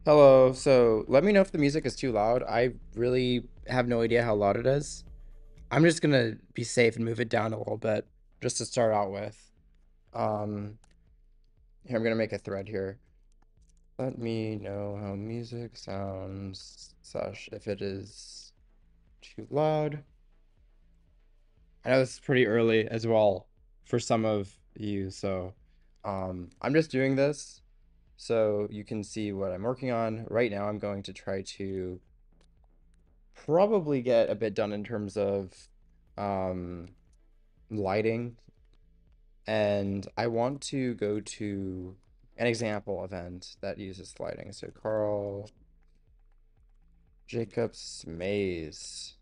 Hello, so let me know if the music is too loud. I really have no idea how loud it is. I'm just gonna be safe and move it down a little bit just to start out with. Um, Here I'm gonna make a thread here. Let me know how music sounds, slash if it is too loud. I know this is pretty early as well for some of you, so I'm just doing this so you can see what I'm working on. Right now I'm going to try to probably get a bit done in terms of um, lighting. And I want to go to an example event that uses lighting. So Carl Jacobs Maze.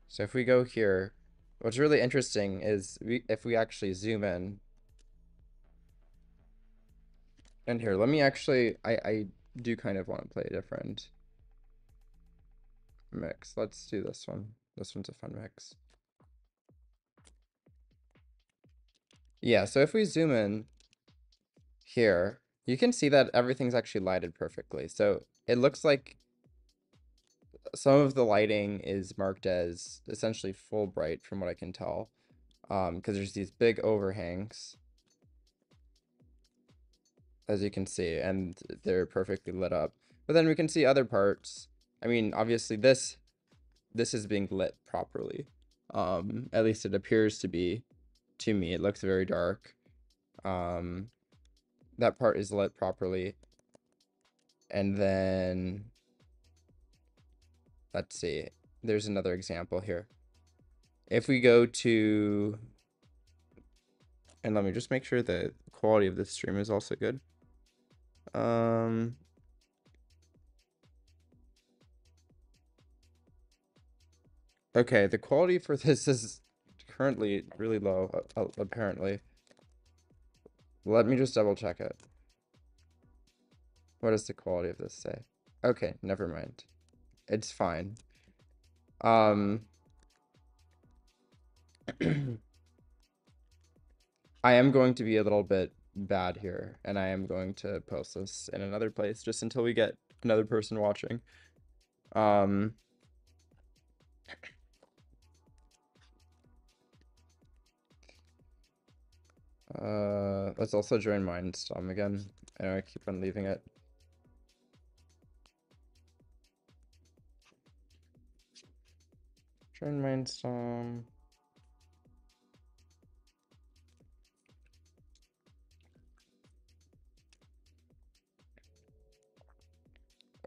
So if we go here, what's really interesting is if we actually zoom in, and here, let me actually, I do kind of want to play a different mix. Let's do this one. This one's a fun mix. Yeah, so if we zoom in here, you can see that everything's actually lighted perfectly. So it looks like some of the lighting is marked as essentially full bright from what I can tell. Because there's these big overhangs, as you can see, and they're perfectly lit up. But then we can see other parts. I mean, obviously this is being lit properly. At least it appears to be to me. It looks very dark. That part is lit properly. And then let's see. There's another example here. If we go to, and let me just make sure the quality of this stream is also good. Okay, the quality for this is currently really low, apparently. Let me just double check it. What does the quality of this say? Okay, never mind. It's fine. I am going to be a little bit bad here, and I am going to post this in another place just until we get another person watching. Let's also join Mindstorm again. I know I keep on leaving it. Join Mindstorm.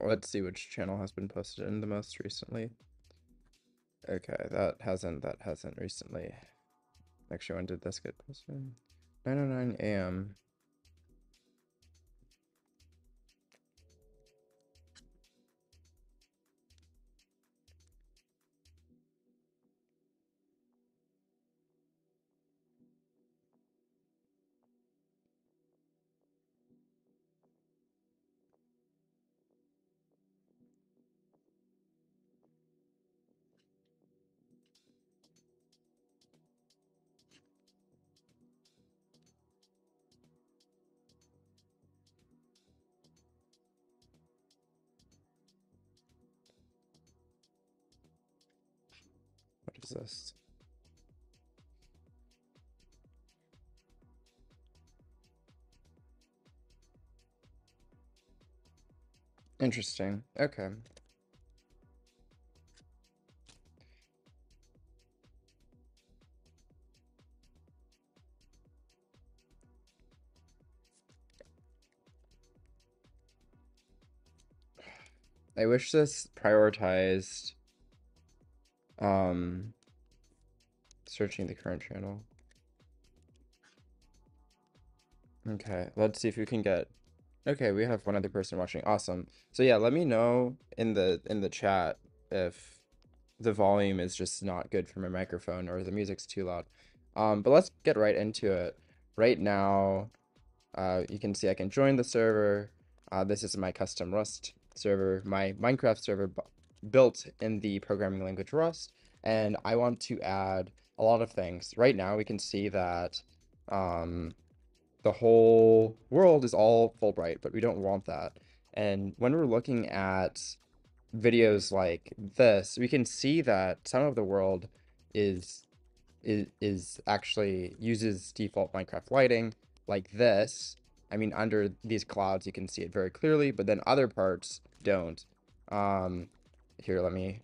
Let's see which channel has been posted in the most recently. Okay, that hasn't recently. Actually, when did this get posted? 9:09 a.m. What is this? Interesting. Okay. I wish this prioritized um searching the current channel. Okay, let's see if we can get. Okay, we have one other person watching. Awesome. So yeah, let me know in the chat if the volume is just not good for my microphone or the music's too loud. But let's get right into it. Right now, you can see I can join the server. This is my custom Rust server, my Minecraft server built in the programming language Rust, and I want to add a lot of things. Right now, we can see that the whole world is all Fulbright, but we don't want that. And when we're looking at videos like this, we can see that some of the world is is actually uses default Minecraft lighting like this. I mean, under these clouds, you can see it very clearly, but then other parts don't. Um, Here, let me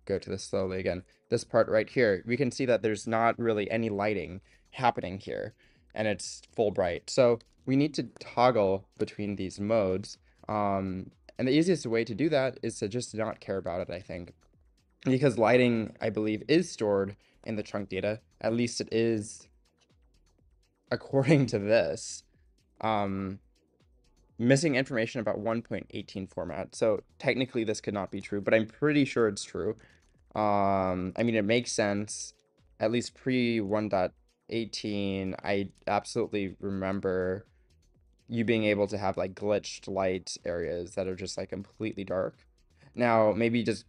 go to this slowly again. This part right here, we can see that there's not really any lighting happening here, and it's full bright. So we need to toggle between these modes. And the easiest way to do that is to just not care about it, I think. Because lighting, I believe, is stored in the chunk data. At least it is according to this. Missing information about 1.18 format. So technically this could not be true, but I'm pretty sure it's true. I mean, it makes sense. At least pre 1.18, I absolutely remember you being able to have like glitched light areas that are just like completely dark. Now, maybe just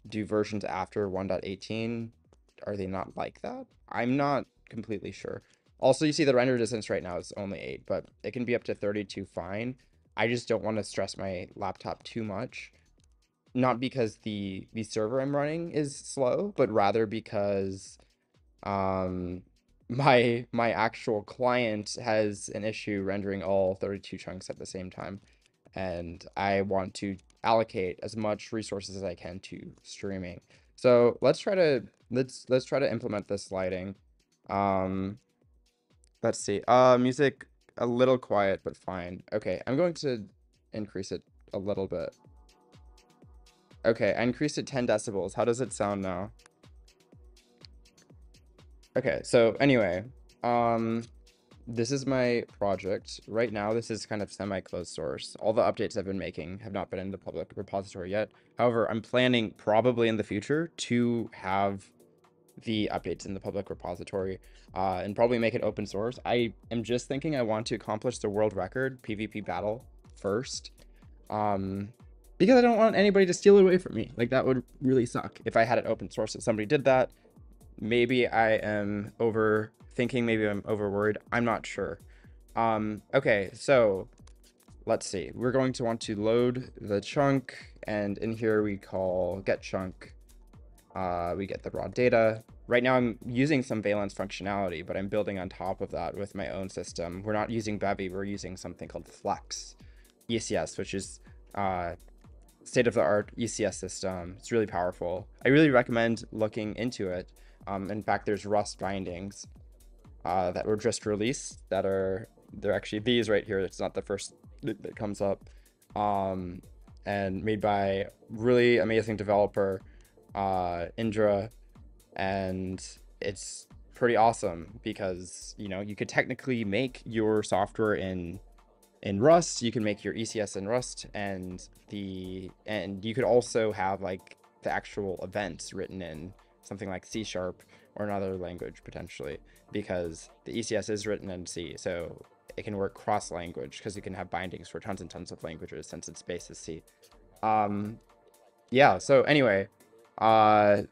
do versions after 1.18, are they not like that? I'm not completely sure. Also, you see the render distance right now is only 8, but it can be up to 32 fine. I just don't want to stress my laptop too much. Not because the server I'm running is slow, but rather because um my actual client has an issue rendering all 32 chunks at the same time, and I want to allocate as much resources as I can to streaming. So let's try to implement this lighting. Um, let's see. Music a little quiet but fine. Okay, I'm going to increase it a little bit. Okay, I increased it 10 decibels. How does it sound now? Okay, so anyway, this is my project. Right now, this is kind of semi-closed source. All the updates I've been making have not been in the public repository yet. However, I'm planning probably in the future to have the updates in the public repository and probably make it open source. I am just thinking I want to accomplish the world record PvP battle first. Because I don't want anybody to steal it away from me. Like, that would really suck if I had it open source and somebody did that. Maybe I am overthinking, maybe I'm over worried. I'm not sure. Okay, so let's see. We're going to want to load the chunk, and in here we call get chunk. We get the raw data. Right now I'm using some valence functionality, but I'm building on top of that with my own system. We're not using Bevy, we're using something called Flex ECS, which is state-of-the-art ECS system. It's really powerful. I really recommend looking into it. In fact, there's Rust bindings that were just released they're actually these right here. It's not the first that comes up. and made by really amazing developer, Indra, and it's pretty awesome because you could technically make your software in Rust. You can make your ECS in Rust, and you could also have like the actual events written in something like C# or another language potentially, because the ECS is written in C, so it can work cross language because you can have bindings for tons and tons of languages since its base is C. Yeah, so anyway, what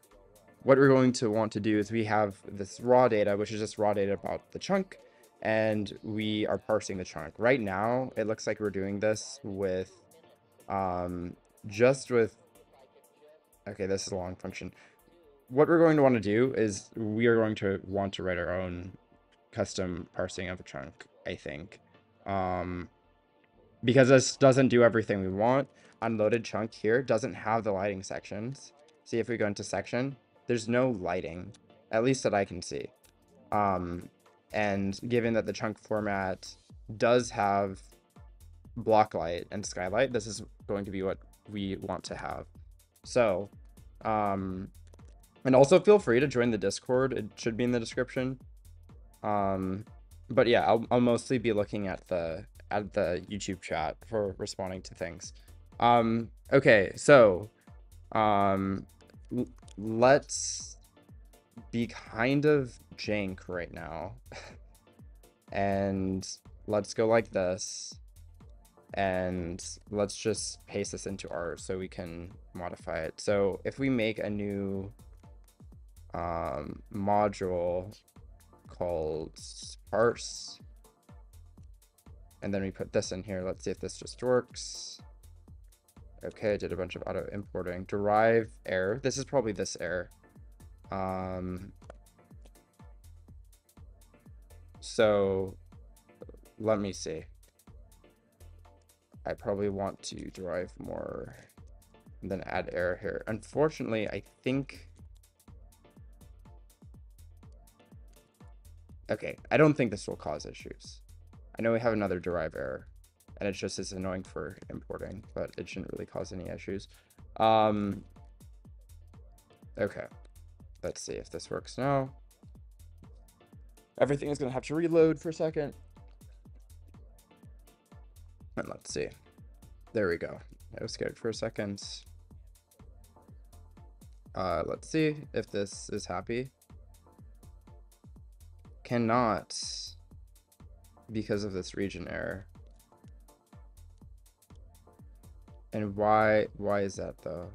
we're going to want to do is we have this raw data, which is just raw data about the chunk, and we are parsing the chunk. Right now, it looks like we're doing this with, just with, okay, this is a long function. What we're going to want to do is we are going to want to write our own custom parsing of a chunk, I think. Because this doesn't do everything we want. Unloaded chunk here doesn't have the lighting sections. See, if we go into section, there's no lighting, at least that I can see. And given that the chunk format does have block light and skylight, this is going to be what we want to have. So, and also feel free to join the Discord. It should be in the description. But yeah, I'll mostly be looking at the YouTube chat for responding to things. Okay, so let's be kind of jank right now. And let's go like this. And let's just paste this into R so we can modify it. So if we make a new module called parse, and then we put this in here, let's see if this just works. Okay, I did a bunch of auto importing. Derive error. This is probably this error. So let me see. I probably want to derive more and then add error here. Unfortunately, I think, okay, I don't think this will cause issues. I know we have another derive error, and it's just as annoying for importing, but it shouldn't really cause any issues. Okay, let's see if this works now. Everything is gonna have to reload for a second. And let's see. There we go. I was scared for a second. Let's see if this is happy. Cannot, because of this region error. And why is that though?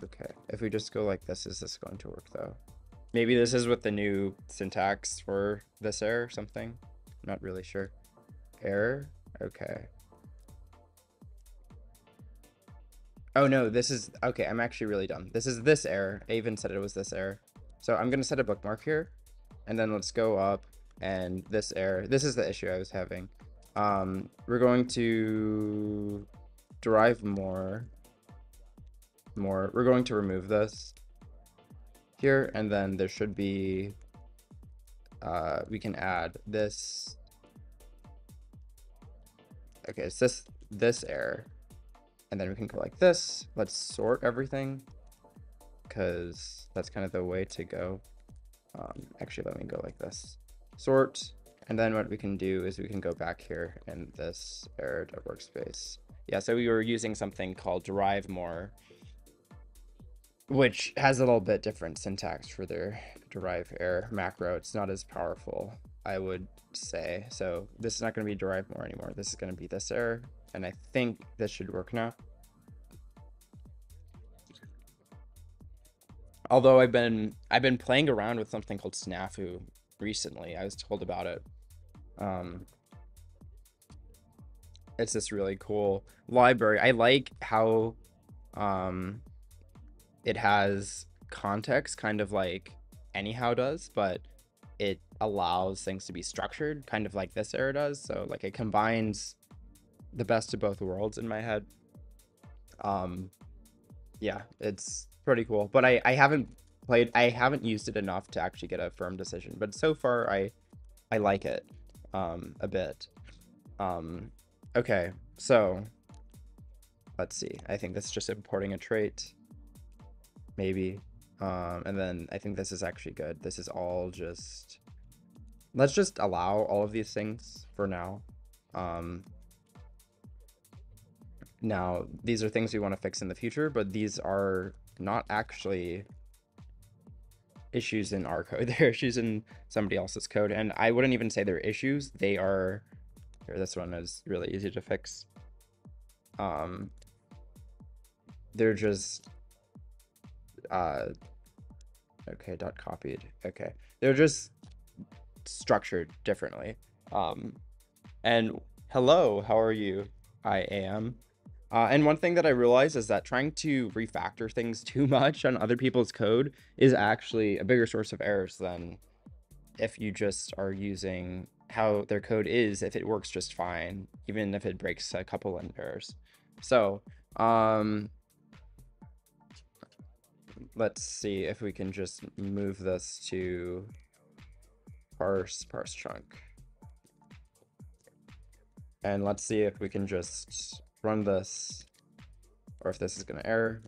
Okay, if we just go like this, is this going to work though? Maybe this is with the new syntax for this error or something. I'm not really sure. Error? Okay. Oh no, this is, okay, I'm actually really dumb. This is this error. I even said it was this error. So I'm gonna set a bookmark here, and then let's go up, and this error, this is the issue I was having. We're going to derive more. We're going to remove this here, and then there should be, we can add this. Okay, it's this error, and then we can go like this. Let's sort everything, because that's kind of the way to go. Actually, let me go like this. Sort, and then what we can do is we can go back here in this error.workspace. Yeah, so we were using something called derive more, which has a little bit different syntax for their derive error macro. It's not as powerful, I would say. So this is not going to be derive more anymore. This is going to be this error, and I think this should work now. Although I've been playing around with something called Snafu recently. I was told about it. It's this really cool library. I like how it has context, kind of like anyhow does, but it allows things to be structured, kind of like this error does. So like it combines the best of both worlds in my head. Yeah, it's pretty cool, but I haven't used it enough to actually get a firm decision, but so far I like it a bit. Okay, So let's see. I think this is just importing a trait, maybe. And then I think this is actually good. This is all just, let's just allow all of these things for now. Now, these are things we want to fix in the future, but these are not actually issues in our code. They're issues in somebody else's code. And I wouldn't even say they're issues. They are, here, this one is really easy to fix. They're just, okay, dot copied. Okay. They're just structured differently. And hello, how are you? I am. And one thing that I realized is that trying to refactor things too much on other people's code is actually a bigger source of errors than if you just are using how their code is, if it works just fine, even if it breaks a couple of errors. So, let's see if we can just move this to parse chunk. And let's see if we can just run this, or if this is going to error.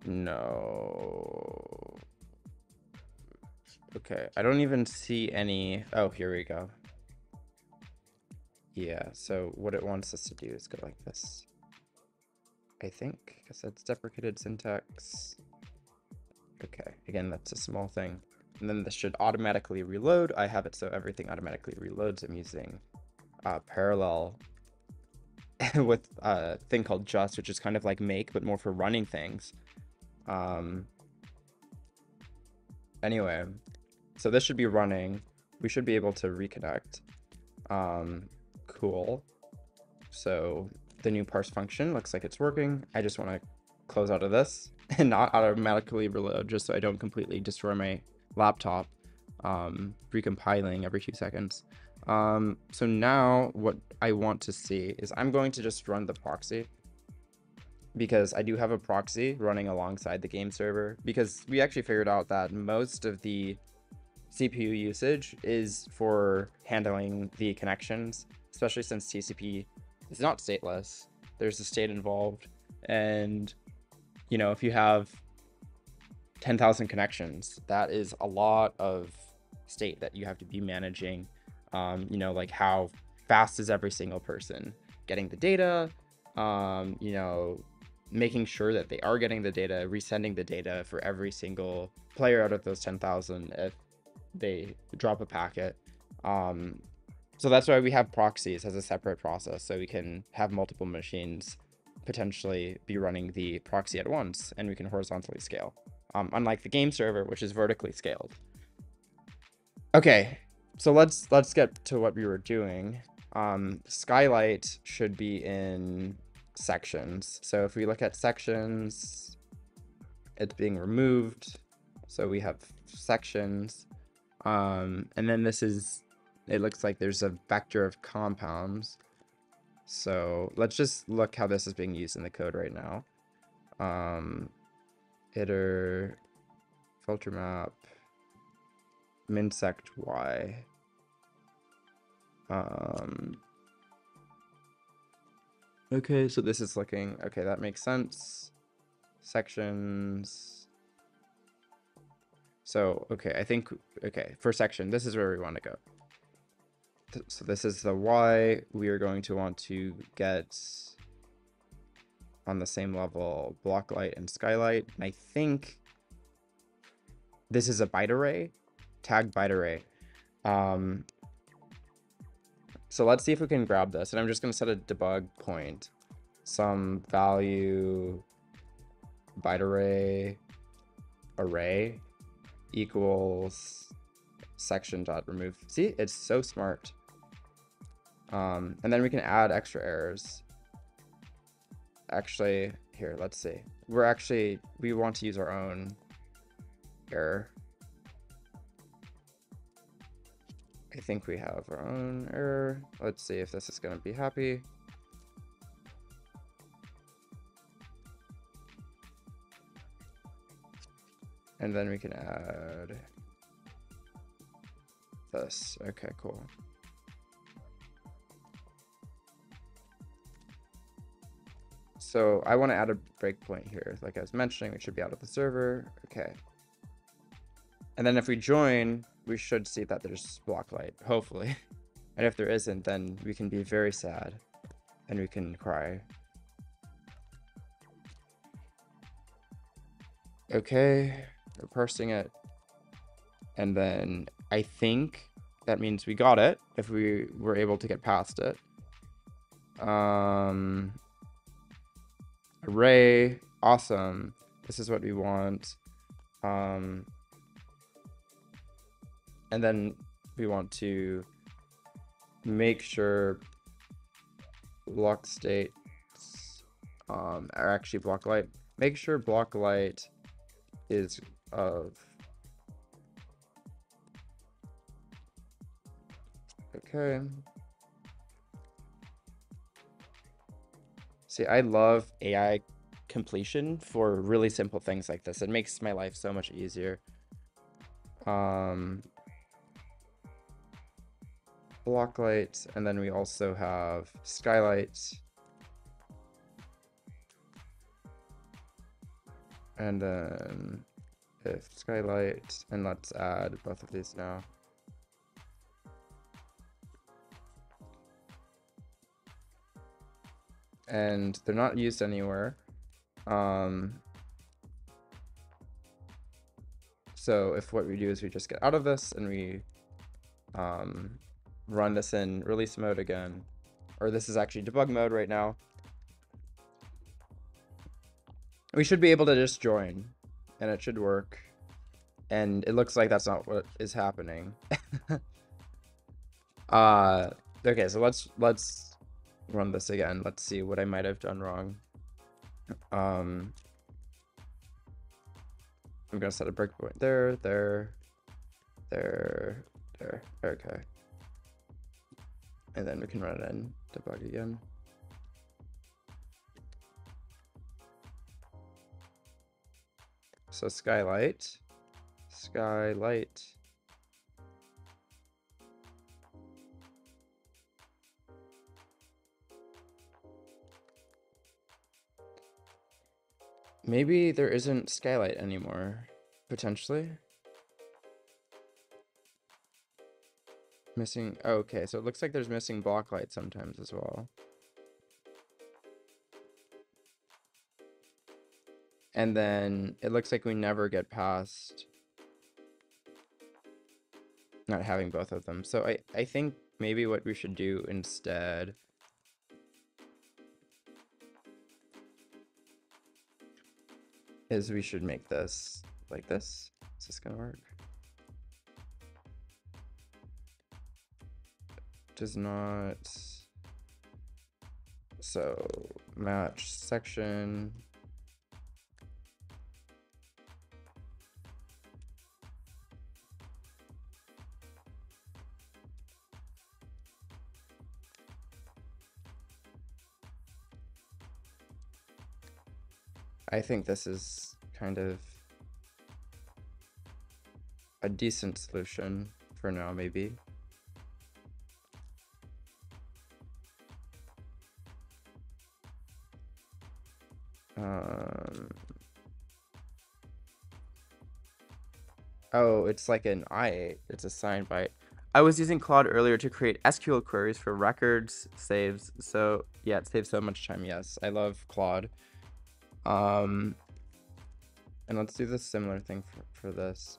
No. Okay, I don't even see any. Oh, here we go. Yeah, so what it wants us to do is go like this, I think, because that's deprecated syntax. Okay, again, that's a small thing. And then this should automatically reload. I have it so everything automatically reloads. I'm using parallel with a thing called just, which is kind of like make, but more for running things. Anyway, so this should be running. We should be able to reconnect. Cool. So the new parse function looks like it's working. I just want to close out of this and not automatically reload, just so I don't completely destroy my laptop, recompiling every 2 seconds. So now what I want to see is I'm going to just run the proxy, because I do have a proxy running alongside the game server, because we actually figured out that most of the CPU usage is for handling the connections, especially since TCP is not stateless. There's a state involved, and you know, if you have 10,000 connections, that is a lot of state that you have to be managing. You know, like how fast is every single person getting the data, you know, making sure that they are getting the data, resending the data for every single player out of those 10,000 if they drop a packet. So that's why we have proxies as a separate process, so we can have multiple machines potentially be running the proxy at once, and we can horizontally scale, unlike the game server, which is vertically scaled. Okay, so let's get to what we were doing. Skylight should be in sections. So if we look at sections, it's being removed. So we have sections. And then this is, it looks like there's a vector of compounds. So let's just look how this is being used in the code right now. Iter, filter map, minsect y. Okay, so this is looking, okay, that makes sense. Sections. So, okay, I think, okay, for section, this is where we want to go. So this is the Y. We are going to want to get on the same level block light and skylight. And I think this is a byte array, tag byte array. So let's see if we can grab this. And I'm just going to set a debug point, some value byte array equals section dot remove. See, it's so smart. And then we can add extra errors. Actually, here, let's see. We want to use our own error. I think we have our own error. Let's see if this is going to be happy. And then we can add this. Okay, cool. So I want to add a breakpoint here. Like I was mentioning, we should be out of the server. Okay. And then if we join, we should see that there's block light, hopefully. And if there isn't, then we can be very sad and we can cry. Okay, we're parsing it. And then I think that means we got it if we were able to get past it. Array, awesome. This is what we want. And then we want to make sure block states are actually block light. Make sure block light is of okay. See, I love AI completion for really simple things like this. It makes my life so much easier. Block light, and then we also have skylight. And then if skylight, and let's add both of these now. And they're not used anywhere. So if what we do is we just get out of this and we run this in release mode again, or this is actually debug mode right now, we should be able to just join and it should work. And it looks like that's not what is happening. Okay, so let's run this again. Let's see what I might have done wrong. I'm gonna set a breakpoint there. Okay. And then we can run it in debug again. So skylight. Maybe there isn't skylight anymore, potentially. Missing, oh, okay, so it looks like there's missing block light sometimes as well. And then it looks like we never get past not having both of them. So I think maybe what we should do instead is we should make this like this. Is this gonna work? Does not. So match section. I think this is kind of a decent solution for now, maybe. Oh, it's like an I8. It's a signed byte. I was using Claude earlier to create SQL queries for records, saves. So yeah, it saves so much time. Yes, I love Claude. And let's do the similar thing for this.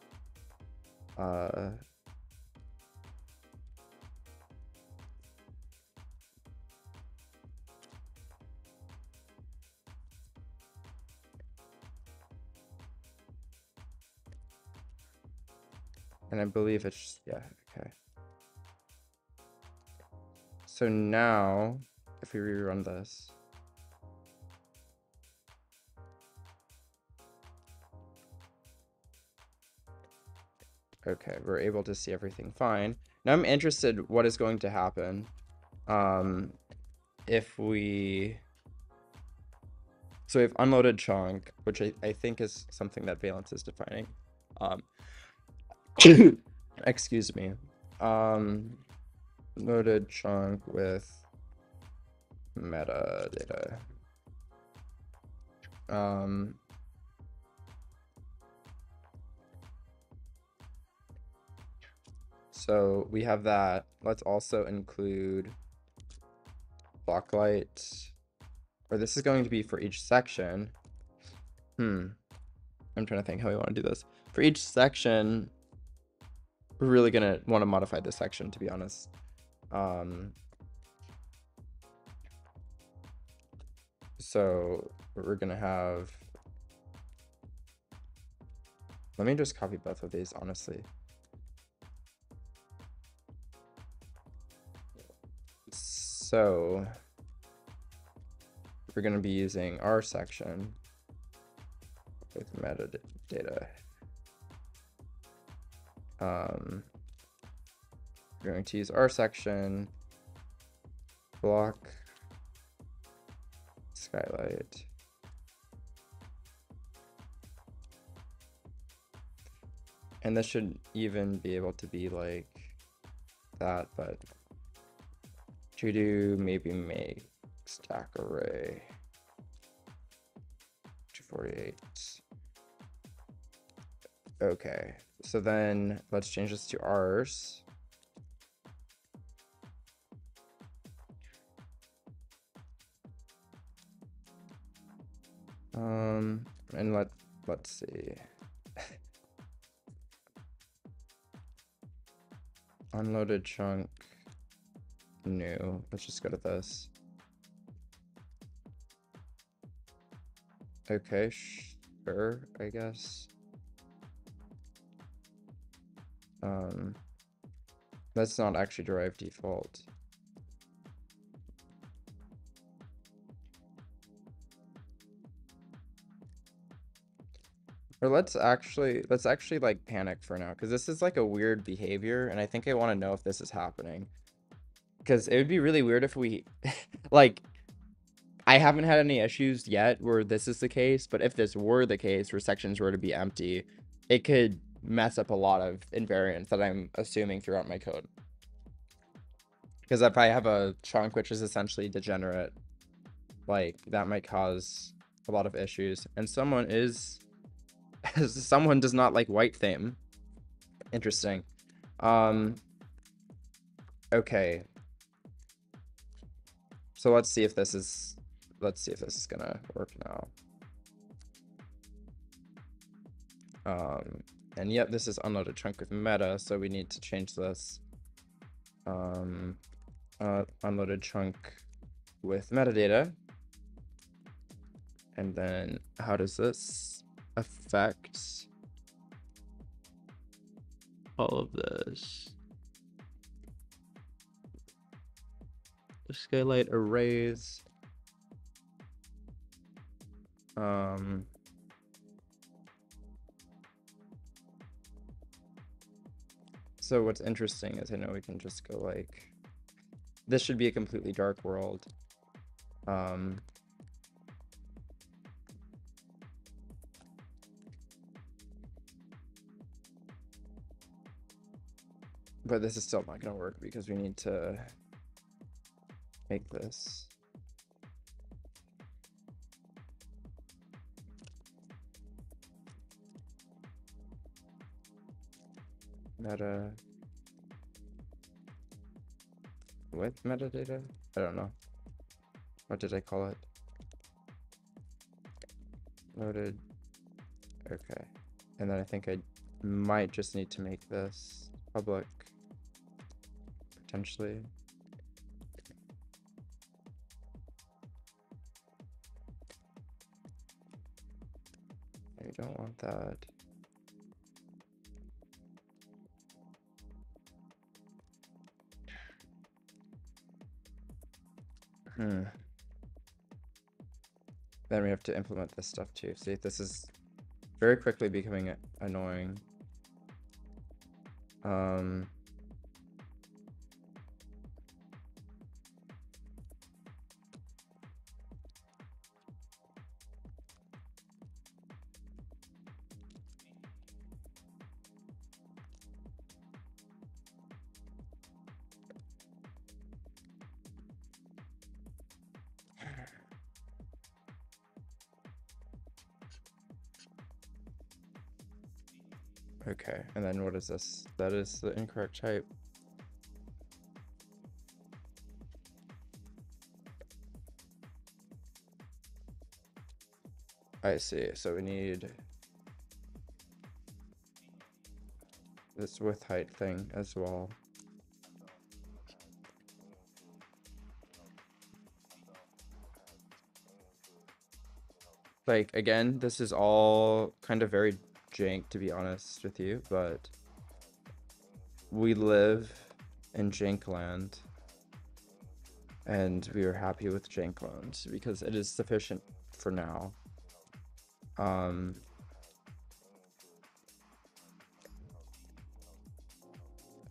And I believe it's, yeah, okay. So now, if we rerun this, okay, we're able to see everything fine. Now I'm interested what is going to happen if we, so we've unloaded chunk, which I think is something that Valence is defining. Excuse me. Loaded chunk with metadata. So we have that. Let's also include block light, or this is going to be for each section. I'm trying to think how we want to do this. For each section, we're really gonna want to modify this section, to be honest. So we're gonna have, let me just copy both of these, honestly. So we're going to be using our section with metadata. We're going to use our section, block, skylight. And this should even be able to be like that, but to do maybe make stack array 248. Okay, so then let's change this to ours. And let's see. Unloaded chunk, new. Let's just go to this. Okay, sure, I guess. That's not actually derived default. Or let's actually like panic for now, because this is like a weird behavior, and I think I want to know if this is happening. Because it would be really weird if we like, I haven't had any issues yet where this is the case, but if this were the case where sections were to be empty, it could mess up a lot of invariants that I'm assuming throughout my code. Because if I have a chunk which is essentially degenerate, like that might cause a lot of issues. And someone does not like white theme. Interesting. Okay. So let's see if this is gonna work now. And yep, this is unloaded chunk with meta, so we need to change this. Unloaded chunk with metadata. And then how does this affect all of this? The skylight arrays. So what's interesting is I know we can just go like, this should be a completely dark world. But this is still not going to work because we need to make this. Meta with metadata? I don't know. What did I call it? Loaded. Okay. And then I think I might just need to make this public. Potentially. I don't want that. Then we have to implement this stuff too. See, this is very quickly becoming annoying. Okay, and then what is this? That is the incorrect type. I see. So we need this width height thing as well. Like, again, this is all kind of very jank, to be honest with you, but we live in jank land, and we are happy with jank land because it is sufficient for now.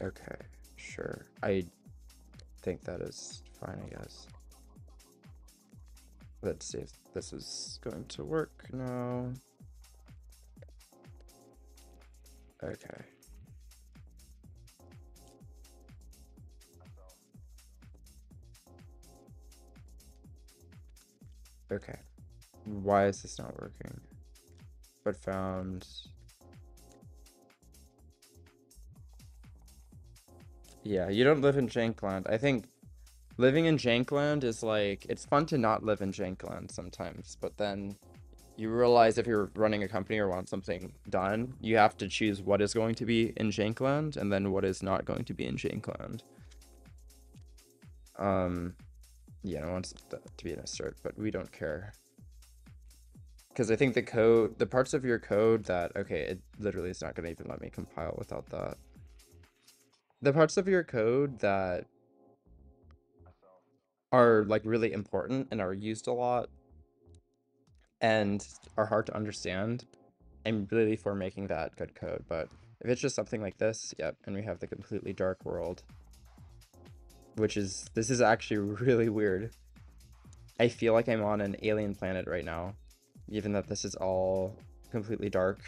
Okay, sure. I think that is fine, I guess. Let's see if this is going to work now. Okay. Okay. Why is this not working? But found... Yeah, you don't live in Jankland. I think living in Jankland is like, it's fun to not live in Jankland sometimes, but then you realize if you're running a company or want something done, you have to choose what is going to be in Jankland and then what is not going to be in Jankland. Yeah, I want that to be an assert, but we don't care. Because I think the code, the parts of your code that, okay, it literally is not going to even let me compile without that. The parts of your code that are like really important and are used a lot and are hard to understand, I'm really for making that good code. But if it's just something like this, yep, and we have the completely dark world, which is, this is actually really weird. I feel like I'm on an alien planet right now, even that this is all completely dark.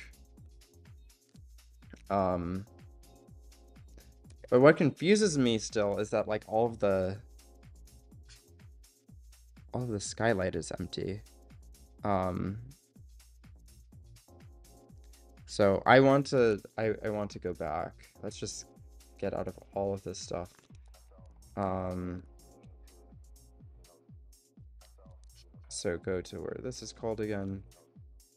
But what confuses me still is that like all of the skylight is empty. So I want to go back. Let's just get out of all of this stuff. So go to where this is called again.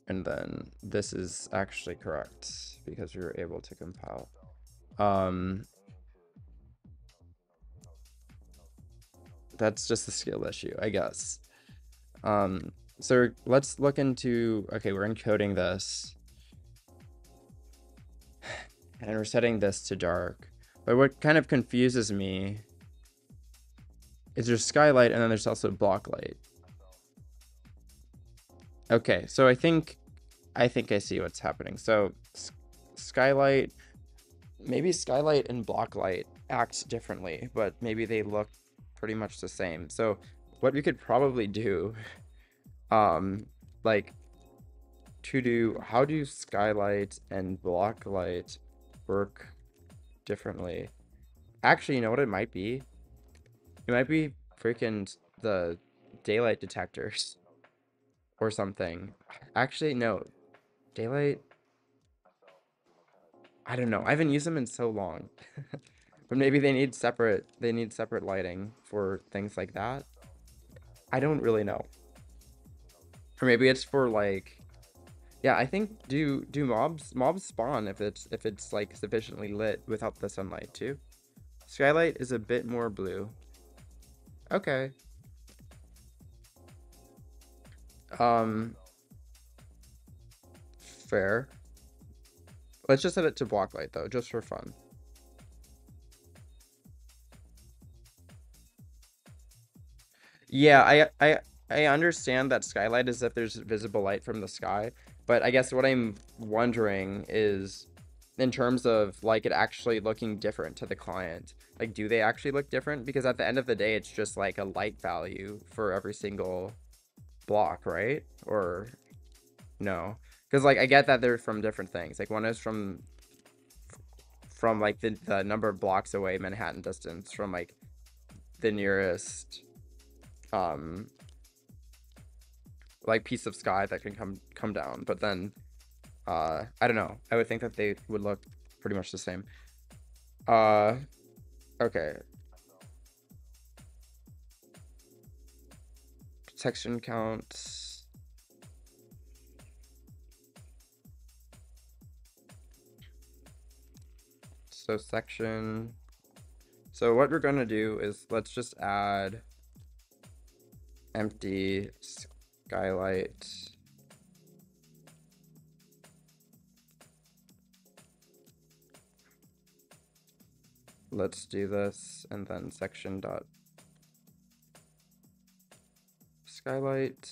And then this is actually correct because we were able to compile. That's just a skill issue, I guess. So let's look into, okay, we're encoding this. And we're setting this to dark. But what kind of confuses me is there's skylight and then there's also block light. Okay, so I think I see what's happening. So skylight, maybe skylight and block light act differently, but maybe they look pretty much the same. So what we could probably do, like how do skylight and block light work differently? Actually, you know what it might be? It might be freaking the daylight detectors or something. Actually, no. Daylight, I don't know. I haven't used them in so long. But maybe they need separate lighting for things like that. I don't really know. Or maybe it's for like, yeah, I think do mobs spawn if it's like sufficiently lit without the sunlight too. Skylight is a bit more blue. Okay. Fair. Let's just set it to block light though, just for fun. Yeah, I understand that skylight is if there's visible light from the sky, but I guess what I'm wondering is in terms of like it actually looking different to the client. Like, do they actually look different? Because at the end of the day, it's just like a light value for every single block, right? Or no? Because like I get that they're from different things. Like one is from like the number of blocks away Manhattan distance from like the nearest like piece of sky that can come down, but then I don't know. I would think that they would look pretty much the same. Uh, okay. Section count. So section. So what we're gonna do is let's just add empty skylight. Let's do this and then section dot skylight.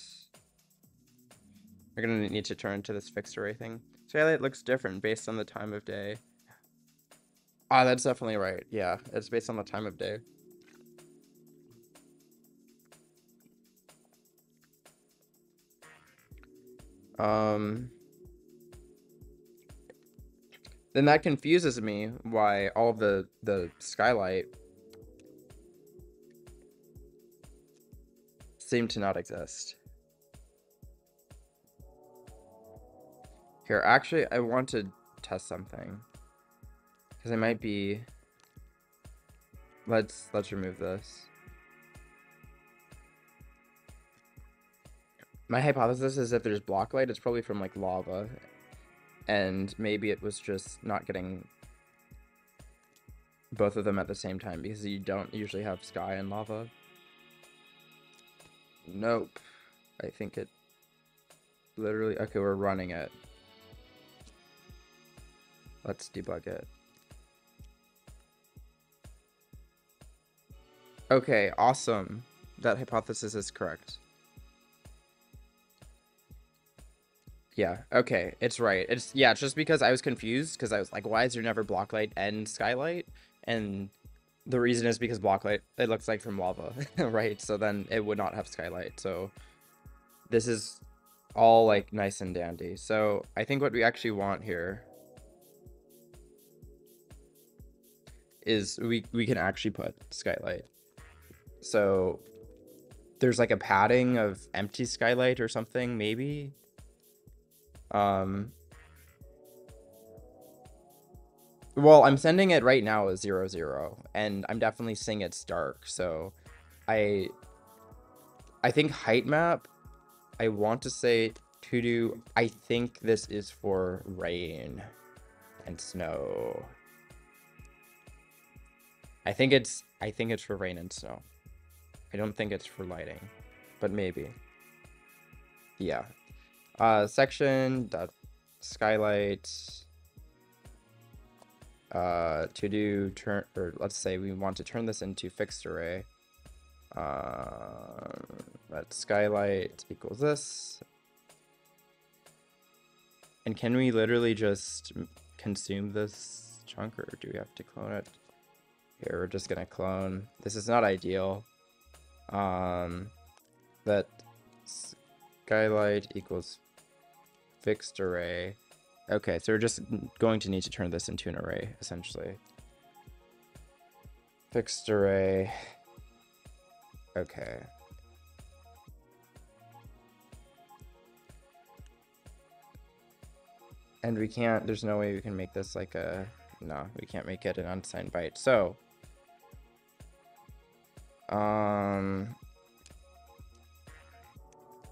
We're gonna need to turn to this fixed array thing. Skylight looks different based on the time of day. Ah, that's definitely right. Yeah, it's based on the time of day. Then that confuses me why all the skylight seem to not exist. Here, actually, I want to test something. Because it might be... Let's remove this. My hypothesis is if there's block light, it's probably from like lava. And maybe it was just not getting both of them at the same time because you don't usually have sky and lava. Nope. I think it literally... Okay, we're running it. Let's debug it. Okay, awesome. That hypothesis is correct. Yeah, okay, it's right. It's just because I was confused because I was like, why is there never block light and skylight? And the reason is because block light, it looks like from lava, right? So then it would not have skylight. So this is all like nice and dandy. So I think what we actually want here is we can actually put skylight. So there's like a padding of empty skylight or something, maybe. Well, I'm sending it right now as 0, 0, and I'm definitely seeing it's dark. So I think height map, I want to say to do, I think this is for rain and snow. I think it's for rain and snow. I don't think it's for lighting, but maybe. Yeah. Section dot skylight to do turn, or let's say we want to turn this into fixed array. Let skylight equals this. And can we literally just consume this chunk, or do we have to clone it? Here, we're just gonna clone. This is not ideal. That skylight equals fixed array. Okay, so we're just going to need to turn this into an array, essentially. Fixed array. Okay. And we can't, there's no way we can make this like a, no, we can't make it an unsigned byte. So,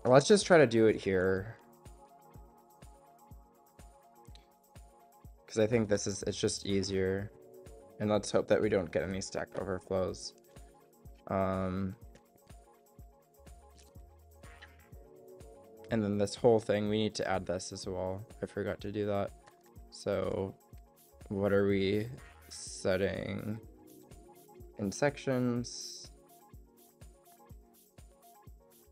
let's just try to do it here. Because I think this is, it's just easier. And let's hope that we don't get any stack overflows. And then this whole thing, we need to add this as well. I forgot to do that. So what are we setting in sections?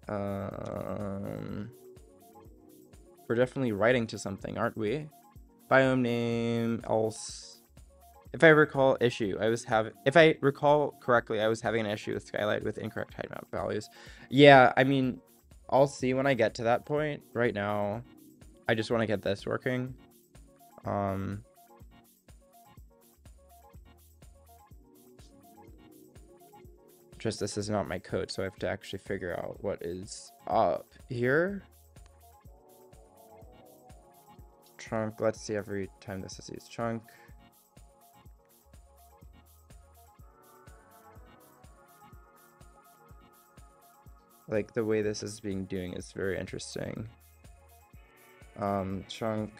We're definitely writing to something, aren't we? Biome name, else. If I recall issue, if I recall correctly, I was having an issue with Skylight with incorrect height map values. Yeah, I mean, I'll see when I get to that point. Right now, I just want to get this working. Just this is not my code, so I have to actually figure out what is up here. Chunk. Let's see every time this is used. Chunk. Like the way this is being doing is very interesting. Chunk.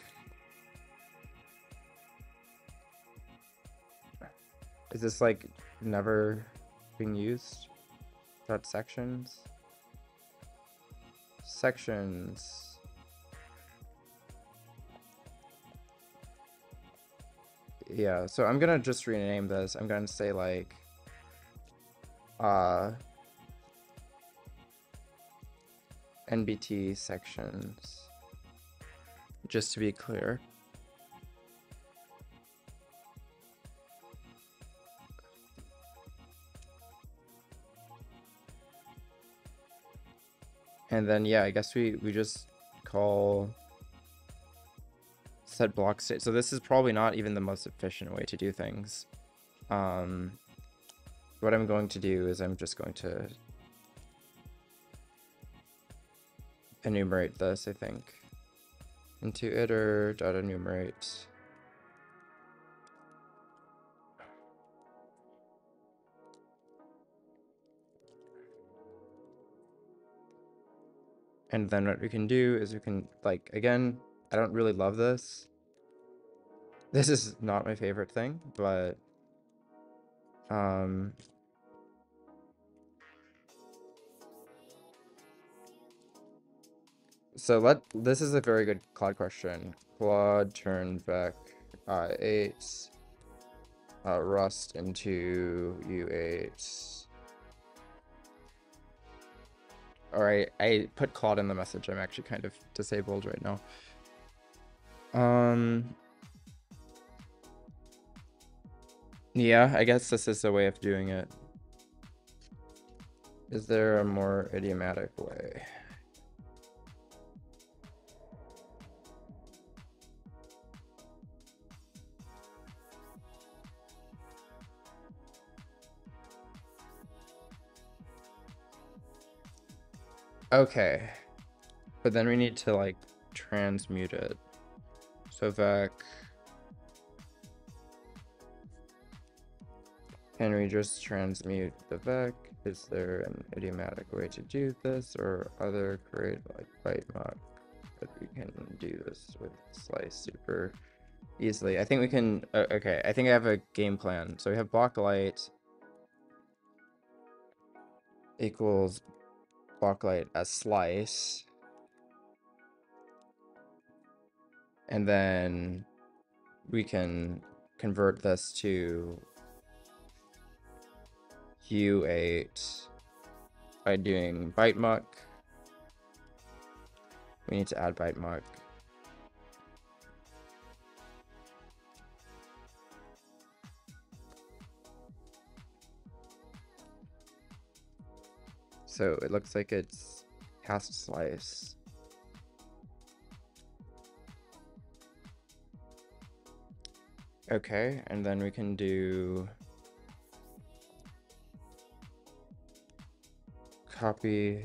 Is this like never being used? Dot sections. Sections. Yeah, so I'm gonna just rename this. I'm gonna say like NBT sections, just to be clear. And then yeah, I guess we just call set block state. So this is probably not even the most efficient way to do things. What I'm going to do is I'm just going to enumerate this, I think, into iter.enumerate. And then what we can do is we can, like, again, I don't really love this. This is not my favorite thing, but so this is a very good Claude question. Claude turn back 8 Rust into U8. Alright, I put Claude in the message. I'm actually kind of disabled right now. Yeah, I guess this is a way of doing it. Is there a more idiomatic way? Okay, but then we need to like transmute it. So vec, can we just transmute the vec? Is there an idiomatic way to do this, or other create like byte mock that we can do this with slice super easily? I think we can. Okay, I think I have a game plan. So we have block light equals block light as slice, and then we can convert this to U8 by doing byte muck. We need to add byte muck. So it looks like it's cast slice. Okay, and then we can do copy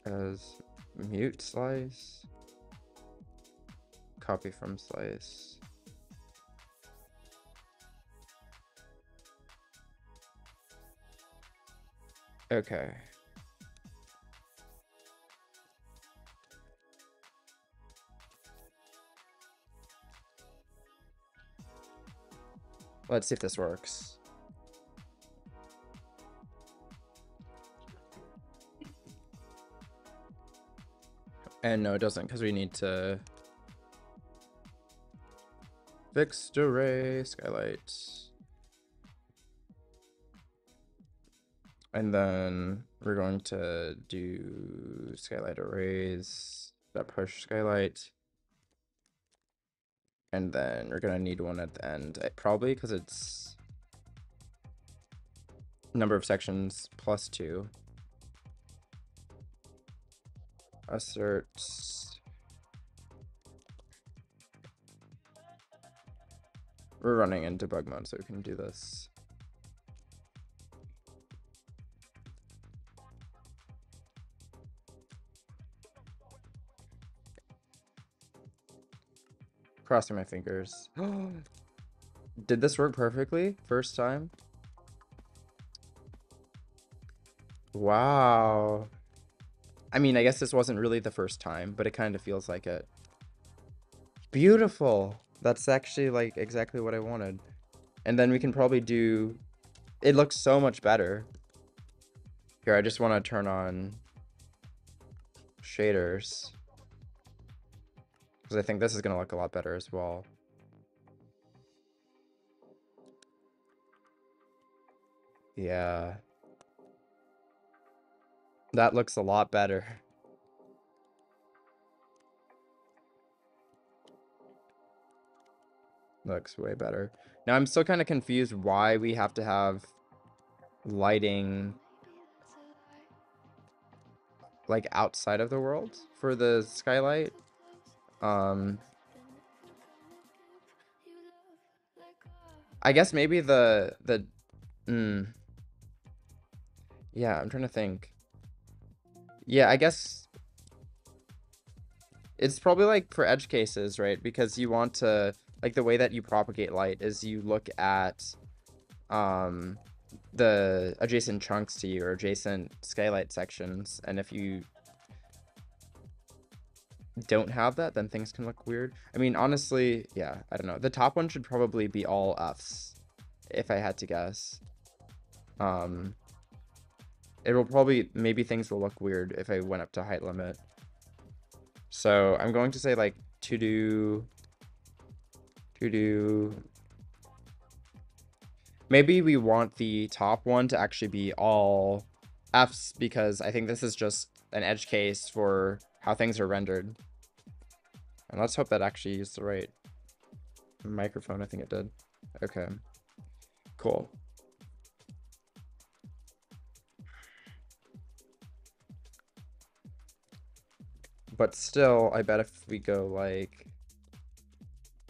as mute slice, copy from slice. Okay. Let's see if this works. And no, it doesn't, because we need to fixed array skylight. And then we're going to do skylight arrays that push skylight. And then we're gonna need one at the end, probably because it's number of sections plus 2. Assert. We're running in debug mode, so we can do this. Crossing my fingers. Did this work perfectly? First time? Wow. I mean, I guess this wasn't really the first time, but it kind of feels like it. Beautiful. That's actually like exactly what I wanted. And then we can probably do... It looks so much better. Here, I just want to turn on shaders, because I think this is going to look a lot better as well. Yeah. That looks a lot better. Looks way better. Now, I'm still kind of confused why we have to have lighting like outside of the world for the skylight. I guess maybe yeah, I'm trying to think. Yeah, I guess it's probably like for edge cases, right? Because you want to, like, the way that you propagate light is you look at the adjacent chunks to you or adjacent skylight sections, and if you don't have that, then things can look weird. I mean, honestly, yeah, I don't know. The top one should probably be all Fs, if I had to guess. It will probably, maybe things will look weird if I went up to height limit. So I'm going to say like to do maybe we want the top one to actually be all Fs, because I think this is just an edge case for how things are rendered. And let's hope that actually used the right microphone. I think it did. Okay, cool. But still, I bet if we go like,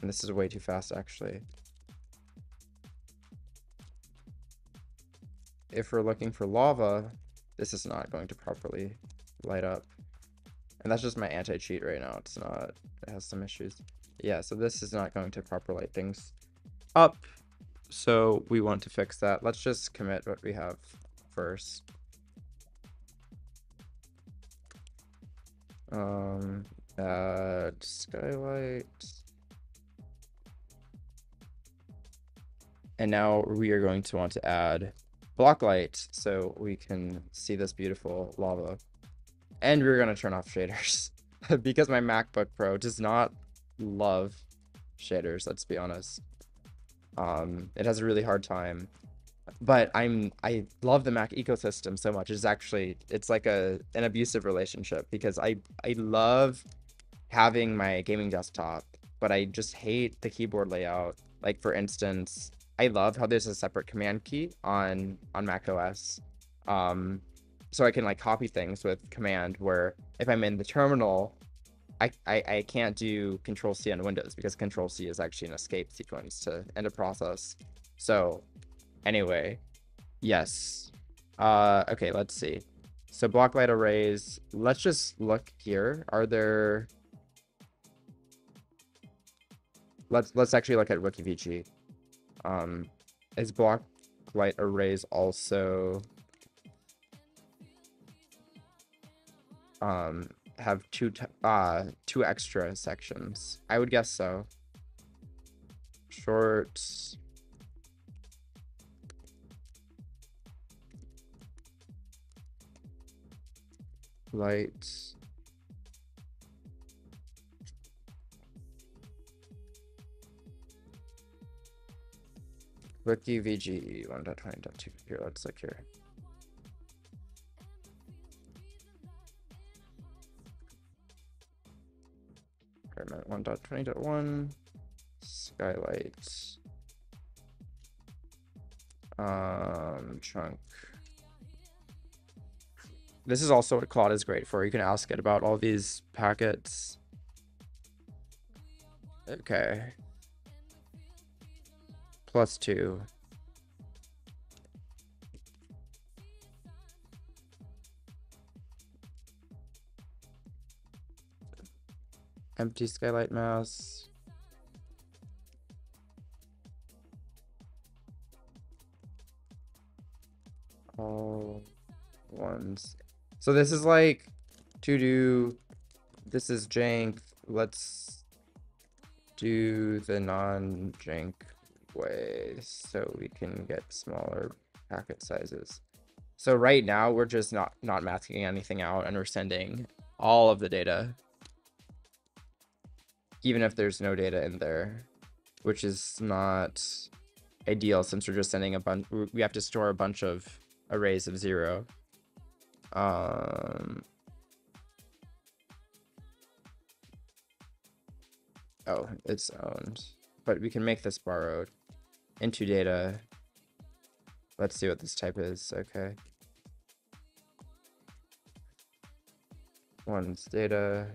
and this is way too fast actually. If we're looking for lava, this is not going to properly light up. And that's just my anti-cheat right now. It's not, it has some issues. Yeah, so this is not going to properly light things up. So we want to fix that. Let's just commit what we have first. Add skylight. And now we are going to want to add block light so we can see this beautiful lava. And we're going to turn off shaders because my MacBook Pro does not love shaders, let's be honest. It has a really hard time. But I love the Mac ecosystem so much. It's like an abusive relationship, because I love having my gaming desktop, but I just hate the keyboard layout. Like, for instance, I love how there's a separate command key on Mac OS. So I can like copy things with command, where if I'm in the terminal, I can't do Control C on Windows, because Control C is actually an escape sequence to end a process. So anyway, yes. Okay, let's see. So block light arrays, let's just look here. Are there... Let's actually look at WikiVG. Is block light arrays also have two extra sections? I would guess so. Short light WikiVG 1.20.2. Here, let's look here. Experiment 1.20.1 skylight chunk. This is also what Claude is great for. You can ask it about all these packets. Okay. +2. Empty skylight mask. all ones. So this is like to do, this is jank. Let's do the non-jank way so we can get smaller packet sizes. So right now we're just not masking anything out and we're sending all of the data, even if there's no data in there, which is not ideal since we're just sending a bunch. We have to store a bunch of arrays of 0. Oh, it's owned, but we can make this borrowed into data. Let's see what this type is. Okay. One's data.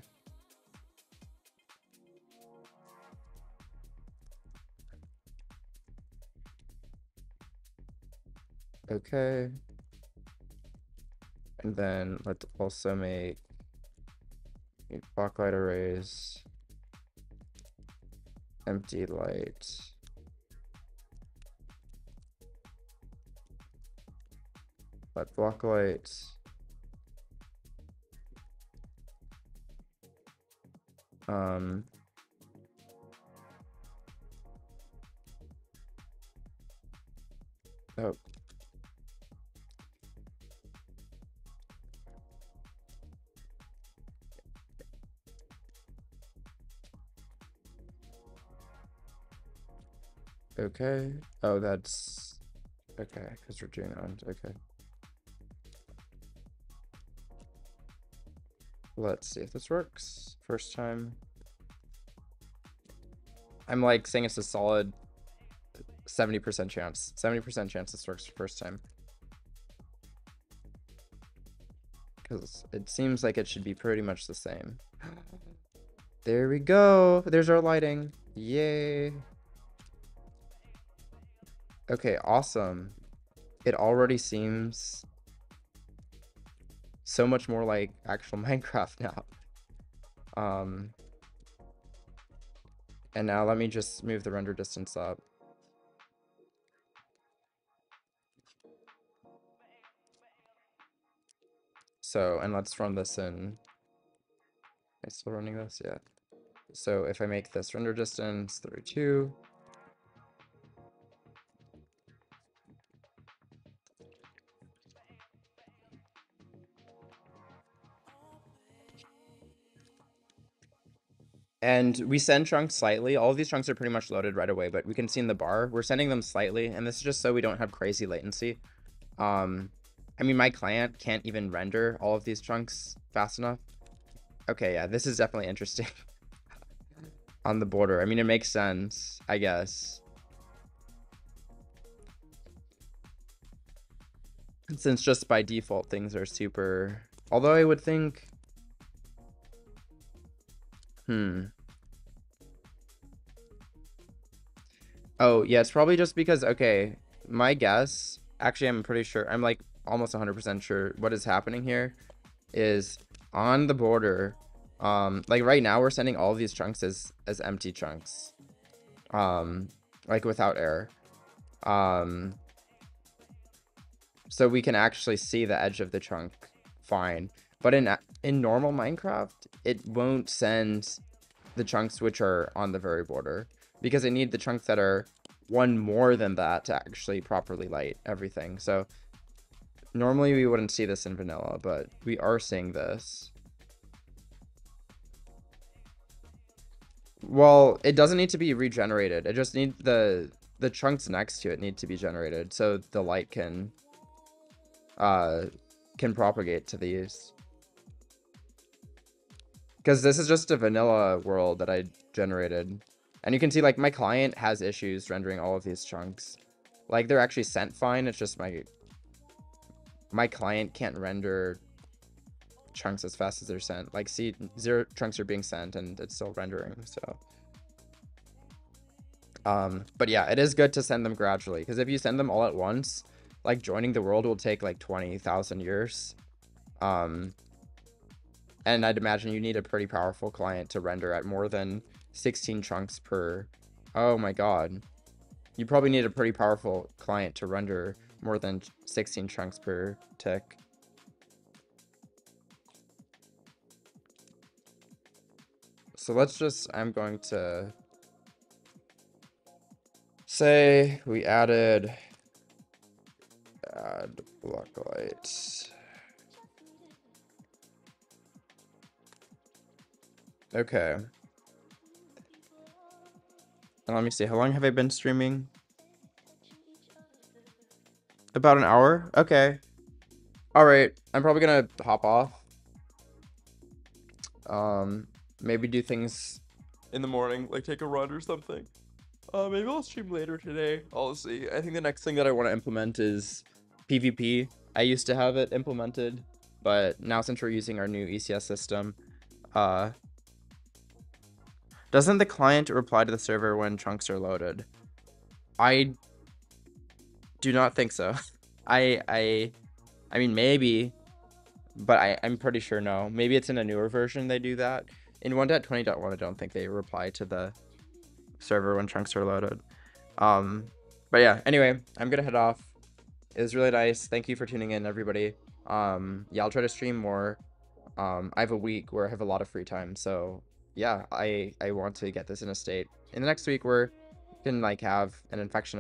Okay. And then let's also make block light arrays, empty light. Let block light. Oh. Okay. Oh, that's okay, because we're doing owned. Okay. Let's see if this works. First time. I'm like saying it's a solid 70% chance. 70% chance this works first time. Because it seems like it should be pretty much the same. There we go. There's our lighting. Yay. Okay, awesome. It already seems so much more like actual Minecraft now. And now let me just move the render distance up. So, and let's run this in. Am I still running this? Yeah. So if I make this render distance 32. And we send chunks slightly. All of these chunks are pretty much loaded right away, but we can see in the bar, we're sending them slightly. And this is just so we don't have crazy latency. I mean, my client can't even render all of these chunks fast enough. Okay, yeah, this is definitely interesting. On the border. I mean, it makes sense, I guess. Since just by default, things are super... Although I would think... Oh, yeah, it's probably just because, okay, my guess... Actually, I'm pretty sure... I'm, like, almost 100% sure what is happening here is on the border... like, right now, we're sending all of these chunks as empty chunks. Like, without error. So we can actually see the edge of the chunk fine. But in normal Minecraft, it won't send the chunks which are on the very border. Because it need the chunks that are one more than that to actually properly light everything. So normally we wouldn't see this in vanilla, but we are seeing this. Well, it doesn't need to be regenerated. It just needs the chunks next to it need to be generated so the light can propagate to these. Because this is just a vanilla world that I generated. And you can see, like, my client has issues rendering all of these chunks. Like, they're actually sent fine. It's just my client can't render chunks as fast as they're sent. Like, see, 0 chunks are being sent and it's still rendering, so. But yeah, it is good to send them gradually. Because if you send them all at once, like, joining the world will take, like, 20,000 years. And I'd imagine you need a pretty powerful client to render at more than 16 chunks per... Oh my god. You probably need a pretty powerful client to render more than 16 chunks per tick. So let's just, I'm going to say we add block light. Okay. And let me see, how long have I been streaming? About an hour? Okay. All right, I'm probably gonna hop off. Maybe do things in the morning, like take a run or something. Maybe I'll stream later today. I'll see. I think the next thing that I want to implement is PvP. I used to have it implemented, but now since we're using our new ECS system, doesn't the client reply to the server when chunks are loaded? I do not think so. I mean, maybe, but I'm pretty sure no. Maybe it's in a newer version they do that. In 1.20.1, I don't think they reply to the server when chunks are loaded. But yeah, anyway, I'm gonna head off. It was really nice. Thank you for tuning in, everybody. Yeah, I'll try to stream more. I have a week where I have a lot of free time, so yeah, I want to get this in a state in the next week where we can like have an infection